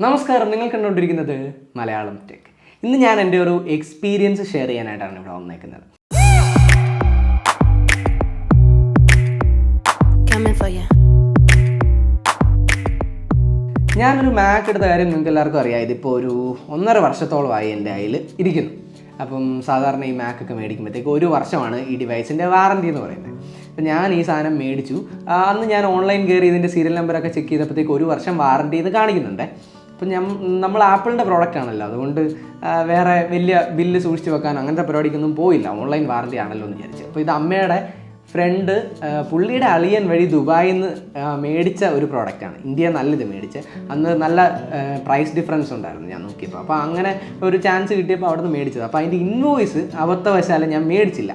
നമസ്കാരം, നിങ്ങൾ കണ്ടുകൊണ്ടിരിക്കുന്നത് മലയാളം ടെക്. ഇന്ന് ഞാൻ എൻ്റെ ഒരു എക്സ്പീരിയൻസ് ഷെയർ ചെയ്യാനായിട്ടാണ് ഇവിടെ വന്നേക്കുന്നത്. ഞാനൊരു മാക്ക് എടുത്ത കാര്യം നിങ്ങൾക്ക് എല്ലാവർക്കും അറിയാം. ഇതിപ്പോൾ ഒരു 1.5 വർഷത്തോളമായി എൻ്റെ കയ്യിൽ ഇരിക്കുന്നു. അപ്പം സാധാരണ ഈ മാക്കൊക്കെ മേടിക്കുമ്പോഴത്തേക്ക് 1 വർഷമാണ് ഈ ഡിവൈസിൻ്റെ വാറൻറ്റി എന്ന് പറയുന്നത്. അപ്പം ഞാൻ ഈ സാധനം മേടിച്ചു. അന്ന് ഞാൻ ഓൺലൈൻ കയറി ഇതിൻ്റെ സീരിയൽ നമ്പറൊക്കെ ചെക്ക് ചെയ്തപ്പോഴത്തേക്ക് 1 വർഷം വാറൻറ്റി എന്ന് കാണിക്കുന്നുണ്ട്. അപ്പം നമ്മൾ ആപ്പിളിൻ്റെ പ്രോഡക്റ്റ് ആണല്ലോ, അതുകൊണ്ട് വേറെ വലിയ ബില്ല് സൂക്ഷിച്ച് വെക്കാൻ അങ്ങനത്തെ പരിപാടിക്കൊന്നും പോയില്ല. ഓൺലൈൻ വാറൻറ്റി ആണല്ലോ എന്ന് വിചാരിച്ചു. അപ്പോൾ ഇത് അമ്മയുടെ ഫ്രണ്ട് പുള്ളിയുടെ അളിയൻ വഴി ദുബായിൽ നിന്ന് മേടിച്ച ഒരു പ്രോഡക്റ്റാണ്. ഇന്ത്യ നല്ലത് മേടിച്ച് അന്ന് നല്ല പ്രൈസ് ഡിഫറൻസ് ഉണ്ടായിരുന്നു ഞാൻ നോക്കിയപ്പോൾ. അപ്പോൾ അങ്ങനെ ഒരു ചാൻസ് കിട്ടിയപ്പോൾ അവിടെ നിന്ന് മേടിച്ചത്. അപ്പോൾ അതിൻ്റെ ഇൻവോയ്സ് അബദ്ധവശാലും ഞാൻ മേടിച്ചില്ല.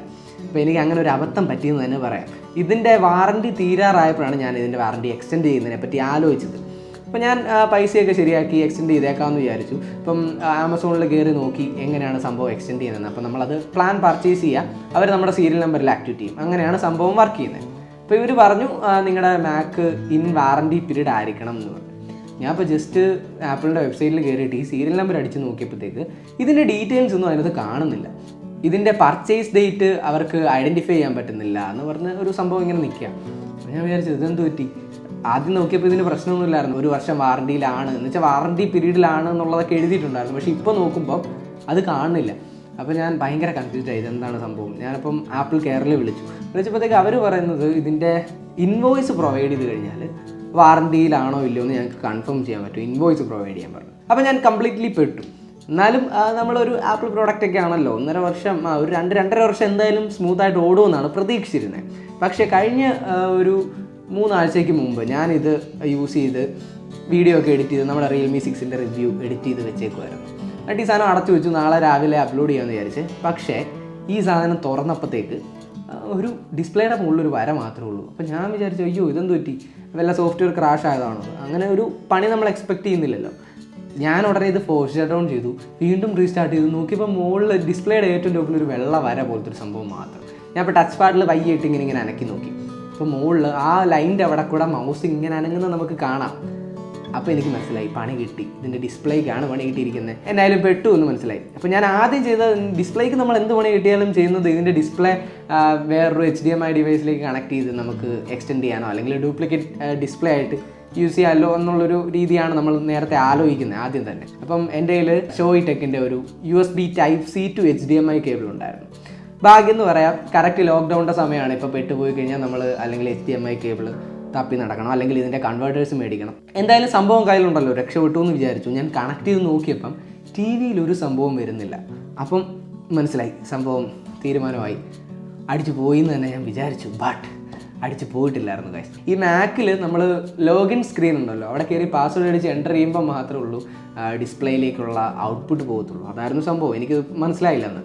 അപ്പോൾ എനിക്ക് അങ്ങനെ ഒരു അബദ്ധം പറ്റിയെന്ന് തന്നെ പറയാം. ഇതിൻ്റെ വാറൻറ്റി തീരാറായപ്പോഴാണ് ഞാൻ ഇതിൻ്റെ വാറൻറ്റി എക്സ്റ്റെൻഡ് ചെയ്യുന്നതിനെ പറ്റി ആലോചിച്ചത്. അപ്പോൾ ഞാൻ പൈസയൊക്കെ ശരിയാക്കി എക്സ്റ്റെൻഡ് ചെയ്തേക്കാമെന്ന് വിചാരിച്ചു. ഇപ്പം ആമസോണിൽ കയറി നോക്കി എങ്ങനെയാണ് സംഭവം എക്സ്റ്റെൻഡ് ചെയ്യുന്നത്. അപ്പോൾ നമ്മളത് പ്ലാൻ പർച്ചേസ് ചെയ്യുക, അവർ നമ്മുടെ സീരിയൽ നമ്പറിൽ ആക്ടിവേറ്റ് ചെയ്യും. അങ്ങനെയാണ് സംഭവം വർക്ക് ചെയ്യുന്നത്. അപ്പോൾ ഇവർ പറഞ്ഞു നിങ്ങളുടെ മാക്ക് ഇൻ വാറൻറ്റി പീരീഡ് ആയിരിക്കണം എന്ന് പറഞ്ഞു. ഞാൻ ഇപ്പോൾ ജസ്റ്റ് ആപ്പിളിൻ്റെ വെബ്സൈറ്റിൽ കയറിയിട്ട് ഈ സീരിയൽ നമ്പർ അടിച്ച് നോക്കിയപ്പോഴത്തേക്ക് ഇതിൻ്റെ ഡീറ്റെയിൽസ് ഒന്നും അതിനകത്ത് കാണുന്നില്ല. ഇതിൻ്റെ പർച്ചേസ് ഡേറ്റ് അവർക്ക് ഐഡൻറ്റിഫൈ ചെയ്യാൻ പറ്റുന്നില്ല എന്ന് പറഞ്ഞ് ഒരു സംഭവം ഇങ്ങനെ നിൽക്കുക. അപ്പോൾ ഞാൻ വിചാരിച്ചു ഇതെന്ത് പറ്റി. ആദ്യം നോക്കിയപ്പോൾ ഇതിന് പ്രശ്നമൊന്നുമില്ലായിരുന്നു. 1 വർഷം വാറൻറ്റിയിലാണ് എന്ന് വെച്ചാൽ വാറൻറ്റി പീരീഡിലാണ് എന്നുള്ളതൊക്കെ എഴുതിയിട്ടുണ്ടായിരുന്നു. പക്ഷേ ഇപ്പോൾ നോക്കുമ്പോൾ അത് കാണുന്നില്ല. അപ്പോൾ ഞാൻ ഭയങ്കര കൺഫ്യൂസ്ഡ് ആയി, ഇതെന്താണ് സംഭവം. ഞാനിപ്പം ആപ്പിൾ കെയറിൽ വിളിച്ചപ്പോഴത്തേക്ക് അവർ പറയുന്നത് ഇതിൻ്റെ ഇൻവോയ്സ് പ്രൊവൈഡ് ചെയ്ത് കഴിഞ്ഞാൽ വാറൻറ്റിയിലാണോ ഇല്ലയോ എന്ന് ഞങ്ങൾക്ക് കൺഫേം ചെയ്യാൻ പറ്റും, ഇൻവോയ്സ് പ്രൊവൈഡ് ചെയ്യാൻ പറഞ്ഞു. അപ്പോൾ ഞാൻ കംപ്ലീറ്റ്ലി പെട്ടു. എന്നാലും നമ്മളൊരു ആപ്പിൾ പ്രോഡക്റ്റൊക്കെ ആണല്ലോ, 1.5 വർഷം ഒരു 2-2.5 വർഷം എന്തായാലും സ്മൂത്തായിട്ട് ഓടുമെന്നാണ് പ്രതീക്ഷിച്ചിരുന്നത്. പക്ഷേ കഴിഞ്ഞ ഒരു 3 ആഴ്ചയ്ക്ക് മുമ്പ് ഞാനിത് യൂസ് ചെയ്ത് വീഡിയോ ഒക്കെ എഡിറ്റ് ചെയ്ത് നമ്മുടെ റിയൽമി 6ൻ്റെ റിവ്യൂ എഡിറ്റ് ചെയ്ത് വെച്ചേക്കുമായിരുന്നു. എന്നിട്ട് ഈ സാധനം അടച്ചു വെച്ചു, നാളെ രാവിലെ അപ്ലോഡ് ചെയ്യാമെന്ന് വിചാരിച്ച്. പക്ഷേ ഈ സാധനം തുറന്നപ്പോഴത്തേക്ക് ഒരു ഡിസ്പ്ലേയുടെ മുകളിലൊരു വര മാത്രമേ ഉള്ളൂ. അപ്പോൾ ഞാൻ വിചാരിച്ചു അയ്യോ ഇതെന്ത് പറ്റി, വല്ല സോഫ്റ്റ്വെയർ ക്രാഷ് ആയതാണോ. അങ്ങനെ ഒരു പണി നമ്മൾ എക്സ്പെക്റ്റ് ചെയ്യുന്നില്ലല്ലോ. ഞാൻ ഉടനെ ഇത് ഫോഴ്സ് ഷട്ട് ഡൗൺ ചെയ്തു, വീണ്ടും റീസ്റ്റാർട്ട് ചെയ്തു. നോക്കിയപ്പോൾ മുകളിൽ ഡിസ്പ്ലേയുടെ ഏറ്റവും ടോപ്പിലൊരു വെള്ള വര പോലത്തെ ഒരു സംഭവം മാത്രം. ഞാൻ ഇപ്പോൾ ടച്ച് പാഡിൽ വയ്യിട്ട് ഇങ്ങനെ അനക്കി നോക്കി. അപ്പോൾ മുകളിൽ ആ ലൈൻ്റെ അവിടെ കൂടെ മൗസ് ഇങ്ങനെ അനങ്ങുന്നത് നമുക്ക് കാണാം. അപ്പോൾ എനിക്ക് മനസ്സിലായി പണി കിട്ടി, ഇതിൻ്റെ ഡിസ്പ്ലേക്കാണ് പണി കിട്ടിയിരിക്കുന്നത്. എന്തായാലും പെട്ടു എന്ന് മനസ്സിലായി. അപ്പോൾ ഞാൻ ആദ്യം ചെയ്ത ഡിസ്പ്ലേക്ക് നമ്മൾ എന്ത് പണി കിട്ടിയാലും ചെയ്യുന്നത് ഇതിൻ്റെ ഡിസ്പ്ലേ വേറൊരു HDMI ഡിവൈസിലേക്ക് കണക്ട് ചെയ്ത് നമുക്ക് എക്സ്റ്റെൻഡ് ചെയ്യാനോ അല്ലെങ്കിൽ ഡ്യൂപ്ലിക്കേറ്റ് ഡിസ്പ്ലേ ആയിട്ട് യൂസ് ചെയ്യാമല്ലോ എന്നുള്ളൊരു രീതിയാണ് നമ്മൾ നേരത്തെ ആലോചിക്കുന്നത് ആദ്യം തന്നെ. അപ്പം എൻ്റെ കയ്യിൽ ഷോയി ടെക്കിൻ്റെ ഒരു USB Type-C to HDMI cable ഉണ്ടായിരുന്നു. ഭാഗ്യം എന്ന് പറയാം, കറക്റ്റ് ലോക്ക്ഡൗണിൻ്റെ സമയമാണ്. ഇപ്പോൾ പെട്ടുപോയി കഴിഞ്ഞാൽ നമ്മൾ അല്ലെങ്കിൽ HDMI കേബിൾ തപ്പി നടക്കണം, അല്ലെങ്കിൽ ഇതിൻ്റെ കൺവേർട്ടേഴ്സ് മേടിക്കണം. എന്തായാലും സംഭവം കയ്യിലുണ്ടല്ലോ, രക്ഷപ്പെട്ടു എന്ന് വിചാരിച്ചു. ഞാൻ കണക്ട് ചെയ്ത് നോക്കിയപ്പം TV-യിൽ ഒരു സംഭവം വരുന്നില്ല. അപ്പം മനസ്സിലായി സംഭവം തീരുമാനമായി, അടിച്ചു പോയി എന്ന് തന്നെ ഞാൻ വിചാരിച്ചു. ബട്ട് അടിച്ച് പോയിട്ടില്ലായിരുന്നു ഗൈസ്. ഈ മാക്കിൽ നമ്മൾ ലോഗിൻ സ്ക്രീൻ ഉണ്ടല്ലോ, അവിടെ കയറി പാസ്വേഡ് അടിച്ച് എൻ്റർ ചെയ്യുമ്പോൾ മാത്രമേ ഉള്ളൂ ഡിസ്പ്ലേയിലേക്കുള്ള ഔട്ട്പുട്ട് പോകത്തുള്ളൂ. അതായിരുന്നു സംഭവം. എനിക്ക് മനസ്സിലായില്ലെന്ന്.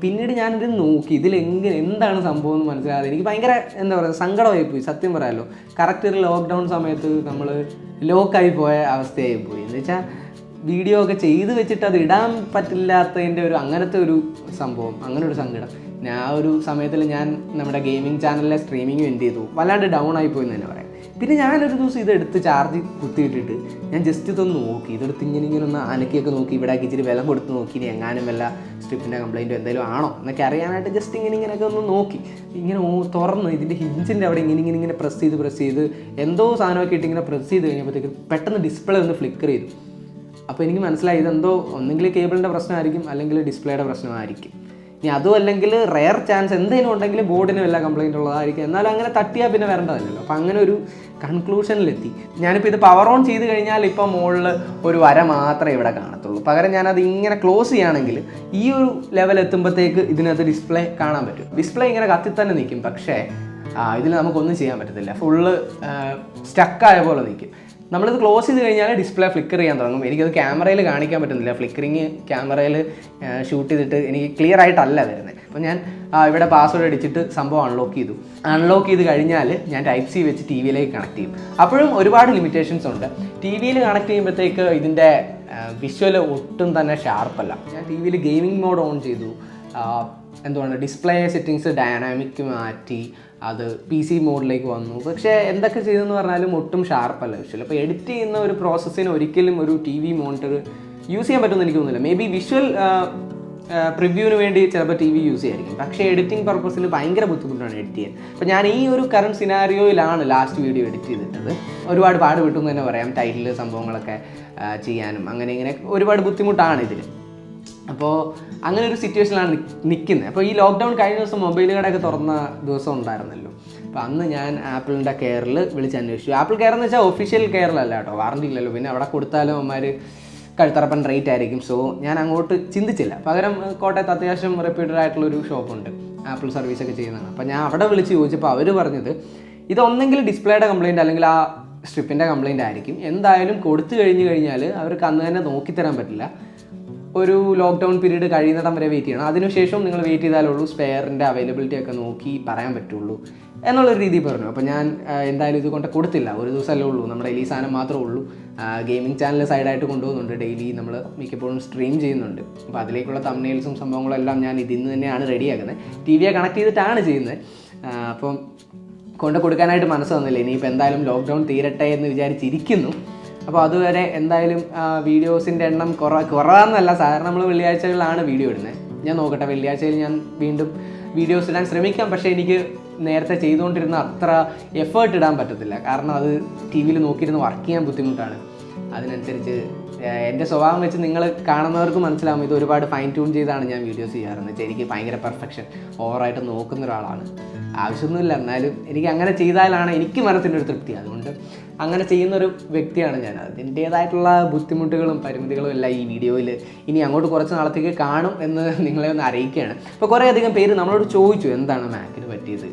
പിന്നീട് ഞാനിത് നോക്കി എന്താണ് സംഭവം എന്ന് മനസ്സിലാകാതെ എനിക്ക് ഭയങ്കര എന്താ പറയുക സങ്കടമായി പോയി. സത്യം പറയാമല്ലോ, കറക്റ്റ് ഒരു ലോക്ക്ഡൗൺ സമയത്ത് നമ്മൾ ലോക്കായി പോയ അവസ്ഥയായി പോയി. എന്ന് വെച്ചാൽ വീഡിയോ ഒക്കെ ചെയ്ത് വെച്ചിട്ട് അത് ഇടാൻ പറ്റില്ലാത്തതിൻ്റെ അങ്ങനത്തെ ഒരു സംഭവം, അങ്ങനെ ഒരു സങ്കടം. ആ ഒരു സമയത്തിൽ ഞാൻ നമ്മുടെ ഗെയിമിംഗ് ചാനലിലെ സ്ട്രീമിങ്ങും എൻഡ് ചെയ്തു, വല്ലാണ്ട് ഡൗൺ ആയിപ്പോയി എന്ന് തന്നെ പറയാം. പിന്നെ ഞാനൊരു ദിവസം ഇതെടുത്ത് ചാർജ് കുത്തിയിട്ടിട്ട് ഞാൻ ജസ്റ്റ് ഇതൊന്ന് നോക്കി, ഇതെടുത്ത് ഇങ്ങനെ ഒന്ന് അനക്കിയൊക്കെ നോക്കി, ഇവിടെ ഇച്ചിരി വില കൊടുത്ത് നോക്കി ഇനി എങ്ങാനും വല്ല സ്ട്രിപ്പിൻ്റെ കംപ്ലയിൻറ്റോ എന്തെങ്കിലും ആണോ എന്നൊക്കെ അറിയാനായിട്ട് ജസ്റ്റ് ഇങ്ങനെയൊക്കെ ഒന്ന് നോക്കി. ഇങ്ങനെ തുറന്ന് ഇതിൻ്റെ ഹിഞ്ചിൻ്റെ അവിടെ ഇങ്ങനെ പ്രസ് ചെയ്ത് എന്തോ സാധനമൊക്കെ ഇട്ട് ഇങ്ങനെ പ്രസ് ചെയ്ത് കഴിഞ്ഞപ്പോഴത്തേക്ക് പെട്ടെന്ന് ഡിസ്പ്ലേ ഒന്ന് ഫ്ലിക്കർ ചെയ്തു. അപ്പോൾ എനിക്ക് മനസ്സിലായി ഇതെന്തോ ഒന്നെങ്കിൽ കേബിളിൻ്റെ പ്രശ്നമായിരിക്കും അല്ലെങ്കിൽ ഡിസ്പ്ലേയുടെ പ്രശ്നമായിരിക്കും. ഇനി അതും അല്ലെങ്കിൽ റെയർ ചാൻസ് എന്തെങ്കിലും ഉണ്ടെങ്കിൽ ബോർഡിന് വല്ല കംപ്ലയിൻ്റ് ഉള്ളതായിരിക്കും. എന്നാലും അങ്ങനെ തട്ടിയാൽ പിന്നെ വരേണ്ടതല്ലോ. അപ്പോൾ അങ്ങനെ ഒരു കൺക്ലൂഷനിലെത്തി. ഞാനിപ്പോൾ ഇത് പവർ ഓൺ ചെയ്ത് കഴിഞ്ഞാൽ ഇപ്പോൾ മുകളിൽ ഒരു വര മാത്രമേ ഇവിടെ കാണത്തുള്ളൂ. പകരം ഞാനത് ഇങ്ങനെ ക്ലോസ് ചെയ്യുകയാണെങ്കിൽ ഈ ഒരു ലെവൽ എത്തുമ്പോഴത്തേക്ക് ഇതിനകത്ത് ഡിസ്പ്ലേ കാണാൻ പറ്റും. ഡിസ്പ്ലേ ഇങ്ങനെ കത്തി തന്നെ നിൽക്കും, പക്ഷേ ഇതിൽ നമുക്കൊന്നും ചെയ്യാൻ പറ്റത്തില്ല. ഫുള്ള് സ്റ്റക്കായ പോലെ നിൽക്കും. നമ്മളിത് ക്ലോസ് ചെയ്ത് കഴിഞ്ഞാൽ ഡിസ്പ്ലേ ഫ്ലിക്കർ ചെയ്യാൻ തുടങ്ങും. എനിക്കത് ക്യാമറയിൽ കാണിക്കാൻ പറ്റുന്നില്ല. ഫ്ലിക്കറിങ് ക്യാമറയിൽ ഷൂട്ട് ചെയ്തിട്ട് എനിക്ക് ക്ലിയർ ആയിട്ടല്ല വരുന്നത്. അപ്പോൾ ഞാൻ ഇവിടെ പാസ്വേഡ് അടിച്ചിട്ട് സംഭവം അൺലോക്ക് ചെയ്ത് കഴിഞ്ഞാൽ ഞാൻ Type-C വെച്ച് TV-യിലേക്ക് കണക്ട് ചെയ്യും. അപ്പോഴും ഒരുപാട് ലിമിറ്റേഷൻസ് ഉണ്ട്. TV-യിൽ കണക്ട് ചെയ്യുമ്പോഴത്തേക്ക് ഇതിൻ്റെ വിഷ്വൽ ഒട്ടും തന്നെ ഷാർപ്പല്ല. ഞാൻ TV-യിൽ ഗെയിമിംഗ് മോഡ് ഓൺ ചെയ്തു, എന്തുകൊണ്ട് ഡിസ്പ്ലേ സെറ്റിങ്സ് ഡൈനാമിക് മാറ്റി, അത് PC മോഡിലേക്ക് വന്നു. പക്ഷേ എന്തൊക്കെ ചെയ്തെന്ന് പറഞ്ഞാലും ഒട്ടും ഷാർപ്പല്ല വിഷ്വൽ. അപ്പോൾ എഡിറ്റ് ചെയ്യുന്ന ഒരു പ്രോസസ്സിന് ഒരിക്കലും ഒരു TV മോണിറ്റർ യൂസ് ചെയ്യാൻ പറ്റുമെന്ന് എനിക്ക് തോന്നുന്നില്ല. മേ ബി വിഷ്വൽ പ്രിവ്യൂവിന് വേണ്ടി ചിലപ്പോൾ TV യൂസ് ചെയ്യായിരിക്കും, പക്ഷേ എഡിറ്റിംഗ് പർപ്പസിൽ ഭയങ്കര ബുദ്ധിമുട്ടാണ് എഡിറ്റ് ചെയ്യാൻ. അപ്പോൾ ഞാൻ ഈ ഒരു കറണ്ട് സിനാരിയോയിലാണ് ലാസ്റ്റ് വീഡിയോ എഡിറ്റ് ചെയ്തിട്ടത്. ഒരുപാട് പാടുപെട്ടു എന്ന് തന്നെ പറയാം. ടൈറ്റിൽ സംഭവങ്ങളൊക്കെ ചെയ്യാനും അങ്ങനെ ഇങ്ങനെ ഒരുപാട് ബുദ്ധിമുട്ടാണ് ഇതിൽ. അപ്പോൾ അങ്ങനെ ഒരു സിറ്റുവേഷനിലാണ് നിൽക്കുന്നത്. അപ്പോൾ ഈ ലോക്ക്ഡൗൺ കഴിഞ്ഞ ദിവസം മൊബൈൽ കടയൊക്കെ തുറന്ന ദിവസം ഉണ്ടായിരുന്നല്ലോ. അപ്പോൾ അന്ന് ഞാൻ ആപ്പിളിൻ്റെ കെയറിൽ വിളിച്ച് അന്വേഷിച്ചു. ആപ്പിൾ കെയർ എന്ന് വെച്ചാൽ ഒഫീഷ്യൽ കെയറിലല്ല കേട്ടോ, വാറണ്ടി ഇല്ലല്ലോ. പിന്നെ അവിടെ കൊടുത്താലും അവന്മാർ കഴുത്തറപ്പൻ റേറ്റ് ആയിരിക്കും. സോ ഞാൻ അങ്ങോട്ട് ചിന്തിച്ചില്ല. പകരം കോട്ടയത്ത് അത്യാവശ്യം റെപ്യൂട്ടഡ് ആയിട്ടുള്ളൊരു ഷോപ്പുണ്ട്, ആപ്പിൾ സർവീസൊക്കെ ചെയ്യുന്നതാണ്. അപ്പോൾ ഞാൻ അവിടെ വിളിച്ച് ചോദിച്ചപ്പോൾ അവർ പറഞ്ഞത് ഇതൊന്നെങ്കിൽ ഡിസ്പ്ലേയുടെ കംപ്ലയിൻറ്റ് അല്ലെങ്കിൽ ആ സ്ട്രിപ്പിൻ്റെ കംപ്ലയിൻ്റ് ആയിരിക്കും. എന്തായാലും കൊടുത്തു കഴിഞ്ഞാൽ അവർക്ക് അന്ന് തന്നെ നോക്കിത്തരാൻ പറ്റില്ല. ഒരു ലോക്ക്ഡൗൺ പീരീഡ് കഴിയുന്നിടം വരെ വെയിറ്റ് ചെയ്യണം. അതിനുശേഷം നിങ്ങൾ വെയിറ്റ് ചെയ്താലുള്ളൂ സ്പെയറിൻ്റെ അവൈലബിലിറ്റി ഒക്കെ നോക്കി പറയാൻ പറ്റുള്ളൂ എന്നുള്ളൊരു രീതി പറഞ്ഞു. അപ്പോൾ ഞാൻ എന്തായാലും ഇത് കൊണ്ട് കൊടുത്തില്ല. ഒരു ദിവസമല്ലേ ഉള്ളൂ, നമ്മുടെ ഈ സാധനം മാത്രമേ ഉള്ളൂ. ഗെയിമിംഗ് ചാനൽ സൈഡായിട്ട് കൊണ്ടുപോകുന്നുണ്ട്, ഡെയിലി നമ്മൾ മിക്കപ്പോഴും സ്ട്രീം ചെയ്യുന്നുണ്ട്. അപ്പോൾ അതിലേക്കുള്ള തംബ്നെയിൽസും സംഭവങ്ങളും എല്ലാം ഞാൻ ഇതിൽ നിന്ന് തന്നെയാണ് റെഡിയാക്കുന്നത്. TV കണക്ട് ചെയ്തിട്ടാണ് ചെയ്യുന്നത്. അപ്പം കൊണ്ട് കൊടുക്കാനായിട്ട് മനസ്സ് വന്നില്ല. ഇനിയിപ്പോൾ എന്തായാലും ലോക്ക്ഡൗൺ തീരട്ടെ എന്ന് വിചാരിച്ചിരിക്കുന്നു. അപ്പോൾ അതുവരെ എന്തായാലും വീഡിയോസിൻ്റെ എണ്ണം കുറവാണെന്നല്ല, സാധാരണ നമ്മൾ വെള്ളിയാഴ്ചകളിലാണ് വീഡിയോ ഇടുന്നത്. ഞാൻ നോക്കട്ടെ, വെള്ളിയാഴ്ചയിൽ ഞാൻ വീണ്ടും വീഡിയോസ് ഇടാൻ ശ്രമിക്കാം. പക്ഷേ എനിക്ക് നേരത്തെ ചെയ്തുകൊണ്ടിരുന്ന അത്ര എഫേർട്ട് ഇടാൻ പറ്റത്തില്ല. കാരണം അത് TV നോക്കിയിരുന്ന് വർക്ക് ചെയ്യാൻ ബുദ്ധിമുട്ടാണ്. അതിനനുസരിച്ച് എൻ്റെ സ്വഭാവം വെച്ച് നിങ്ങൾ കാണുന്നവർക്ക് മനസ്സിലാവും ഇത് ഒരുപാട് ഫൈൻ ട്യൂൺ ചെയ്താണ് ഞാൻ വീഡിയോസ് ചെയ്യാറെന്ന് വെച്ചാൽ. എനിക്ക് ഭയങ്കര പെർഫെക്ഷൻ ഓവറായിട്ട് നോക്കുന്ന ഒരാളാണ്. ആവശ്യമൊന്നുമില്ല, എന്നാലും എനിക്ക് അങ്ങനെ ചെയ്താലാണ് എനിക്ക് മനസ്സിൻ്റെ ഒരു തൃപ്തി. അതുകൊണ്ട് അങ്ങനെ ചെയ്യുന്നൊരു വ്യക്തിയാണ് ഞാൻ. അതിൻ്റേതായിട്ടുള്ള ബുദ്ധിമുട്ടുകളും പരിമിതികളും എല്ലാം ഈ വീഡിയോയിൽ ഇനി അങ്ങോട്ട് കുറച്ച് നാളത്തേക്ക് കാണും എന്ന് നിങ്ങളെ ഒന്ന് അറിയിക്കുകയാണ്. അപ്പോൾ കുറേയധികം പേര് നമ്മളോട് ചോദിച്ചു എന്താണ് മാക്കിന് പറ്റിയത്,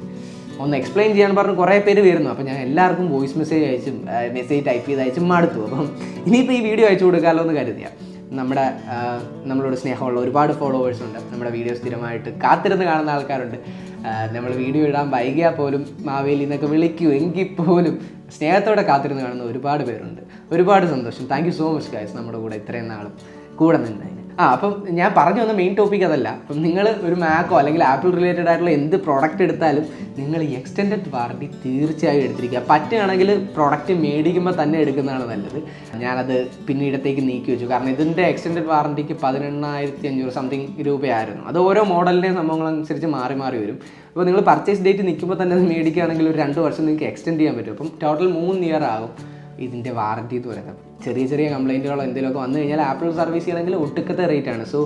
ഒന്ന് എക്സ്പ്ലെയിൻ ചെയ്യാൻ പറഞ്ഞ് കുറേ പേര് വരുന്നു. അപ്പോൾ ഞാൻ എല്ലാവർക്കും വോയിസ് മെസ്സേജ് അയച്ചും മെസ്സേജ് ടൈപ്പ് ചെയ്ത് അയച്ചും മടുത്തു. അപ്പം ഇനിയിപ്പോൾ ഈ വീഡിയോ അയച്ചു കൊടുക്കാമല്ലോ എന്ന് കരുതിയാണ്. നമ്മളോട് സ്നേഹമുള്ള ഒരുപാട് ഫോളോവേഴ്സ് ഉണ്ട്. നമ്മുടെ വീഡിയോ സ്ഥിരമായിട്ട് കാത്തിരുന്ന് കാണുന്ന ആൾക്കാരുണ്ട്. നമ്മൾ വീഡിയോ ഇടാൻ വൈകിയാൽ പോലും മാവേലി എന്നൊക്കെ വിളിക്കൂ എങ്കിൽ പോലും സ്നേഹത്തോടെ കാത്തിരുന്ന് കാണുന്ന ഒരുപാട് പേരുണ്ട്. ഒരുപാട് സന്തോഷം. Thank you so much guys, നമ്മുടെ കൂടെ ഇത്രയും നാളും കൂടെ നിന്നതിന്. അപ്പം ഞാൻ പറഞ്ഞു വന്ന മെയിൻ ടോപ്പിക് അതല്ല. അപ്പം നിങ്ങൾ ഒരു മാക്കോ അല്ലെങ്കിൽ ആപ്പിൾ റിലേറ്റഡ് ആയിട്ടുള്ള എന്ത് പ്രോഡക്റ്റ് എടുത്താലും നിങ്ങൾ ഈ എക്സ്റ്റെൻഡഡ് വാറണ്ടി തീർച്ചയായും എടുത്തിരിക്കുക. പറ്റുകയാണെങ്കിൽ പ്രോഡക്റ്റ് മേടിക്കുമ്പോൾ തന്നെ എടുക്കുന്നതാണ് നല്ലത്. ഞാനത് പിന്നീടത്തേക്ക് നീക്കി വെച്ചു. കാരണം ഇതിൻ്റെ എക്സ്റ്റെൻഡഡ് വാറണ്ടിക്ക് 18,500 സംതിങ് രൂപയായിരുന്നു. അത് ഓരോ മോഡലിൻ്റെയും സംഭവങ്ങളനുസരിച്ച് മാറി വരും. അപ്പോൾ നിങ്ങൾ പർച്ചേസ് ഡേറ്റ് നിൽക്കുമ്പോൾ തന്നെ അത് മേടിക്കുകയാണെങ്കിൽ ഒരു 2 വർഷം നിങ്ങൾക്ക് എക്സ്റ്റെൻഡ് ചെയ്യാൻ പറ്റും. അപ്പം ടോട്ടൽ 3 ഇയർ ആകും ഇതിൻ്റെ വാറണ്ടി എന്ന് പറയുന്നത്. ചെറിയ കംപ്ലയിൻറ്റുകളോ എന്തെങ്കിലുമൊക്കെ വന്നു കഴിഞ്ഞാൽ ആപ്പിൾ സർവീസ് ചെയ്യണമെങ്കിൽ ഒട്ടുക്കത്തെ റേറ്റാണ്. സോ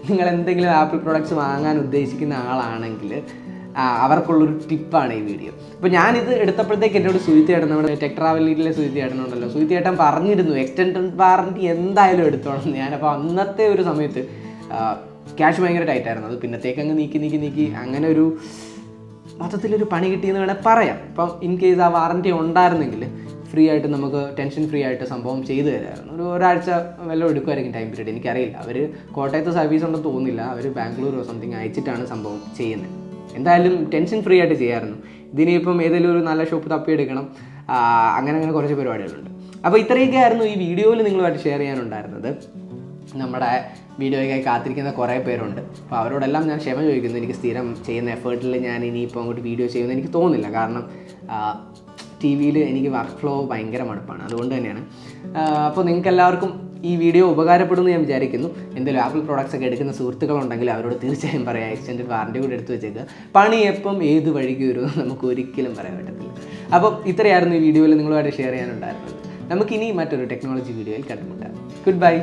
നിങ്ങൾ എന്തെങ്കിലും ആപ്പിൾ പ്രൊഡക്ട്സ് വാങ്ങാൻ ഉദ്ദേശിക്കുന്ന ആളാണെങ്കിൽ അവർക്കുള്ളൊരു ടിപ്പാണ് ഈ വീഡിയോ. അപ്പോൾ ഞാനിത് എടുത്തപ്പോഴത്തേക്ക് എന്നോട് സുജിത്തേട്ടൻ, നമ്മുടെ ടെക് ട്രാവലിലെ സുജിത്തേട്ടനുണ്ടല്ലോ, സുജിത്തേട്ടൻ പറഞ്ഞിരുന്നു എക്സ്റ്റൻഡഡ് വാറണ്ടി എന്തായാലും എടുത്തോണം. ഞാനപ്പോൾ അന്നത്തെ ഒരു സമയത്ത് ക്യാഷ് ഭയങ്കര ടൈറ്റായിരുന്നു. അത് പിന്നത്തേക്ക് അങ്ങ് നീക്കി അങ്ങനെ ഒരു മൊത്തത്തിലൊരു പണി കിട്ടിയെന്ന് വേണേൽ പറയാം. അപ്പം ഇൻ കേസ് ആ വാറണ്ടി ഉണ്ടായിരുന്നെങ്കിൽ ഫ്രീ ആയിട്ട് നമുക്ക് ടെൻഷൻ ഫ്രീ ആയിട്ട് സംഭവം ചെയ്തു തരാമായിരുന്നു. ഒരാഴ്ച വല്ലതും എടുക്കുമായിരിക്കും ടൈം പീരീഡ്, എനിക്കറിയില്ല. അവർ കോട്ടയത്ത് സർവീസ് ഉണ്ടെന്ന് തോന്നുന്നില്ല, അവർ ബാംഗ്ലൂരോ സംതിങ് അയച്ചിട്ടാണ് സംഭവം ചെയ്യുന്നത്. എന്തായാലും ടെൻഷൻ ഫ്രീ ആയിട്ട് ചെയ്യാമായിരുന്നു. ഇതിനിപ്പം ഏതെങ്കിലും ഒരു നല്ല ഷോപ്പ് തപ്പിയെടുക്കണം, അങ്ങനെ കുറച്ച് പരിപാടികളുണ്ട്. അപ്പോൾ ഇത്രയൊക്കെ ആയിരുന്നു ഈ വീഡിയോയിൽ നിങ്ങളുമായിട്ട് ഷെയർ ചെയ്യാനുണ്ടായിരുന്നത്. നമ്മുടെ വീഡിയോയ്ക്കായി കാത്തിരിക്കുന്ന കുറേ പേരുണ്ട്. അപ്പോൾ അവരോടെല്ലാം ഞാൻ ക്ഷമ ചോദിക്കുന്നു. എനിക്ക് സ്ഥിരം ചെയ്യുന്ന എഫേർട്ടിൽ ഞാൻ ഇനിയിപ്പോൾ അങ്ങോട്ട് വീഡിയോ ചെയ്യുമെന്ന് എനിക്ക് തോന്നുന്നില്ല. കാരണം TV എനിക്ക് വർക്ക് ഫ്ലോ ഭയങ്കര മടുപ്പാണ്. അതുകൊണ്ട് തന്നെയാണ്. അപ്പോൾ നിങ്ങൾക്ക് എല്ലാവർക്കും ഈ വീഡിയോ ഉപകാരപ്പെടുമെന്ന് ഞാൻ വിചാരിക്കുന്നു. എന്തെങ്കിലും ആപ്പിൾ പ്രോഡക്റ്റ്സ് ഒക്കെ എടുക്കുന്ന സുഹൃത്തുക്കളുണ്ടെങ്കിൽ അവരോട് തീർച്ചയായും പറയാം, എക്സ്റ്റൻഡഡ് വാറണ്ടി കൂടി എടുത്ത് വെച്ചേക്കുക. പണി എപ്പം ഏത് വഴിക്ക് വരുമോ നമുക്ക് ഒരിക്കലും പറയാൻ പറ്റത്തില്ല. അപ്പോൾ ഇത്രയായിരുന്നു ഈ വീഡിയോയിൽ നിങ്ങളുമായിട്ട് ഷെയർ ചെയ്യാനുണ്ടായിരുന്നത്. നമുക്കിനി മറ്റൊരു ടെക്നോളജി വീഡിയോയിൽ കണ്ടുമുട്ടാം. Good bye.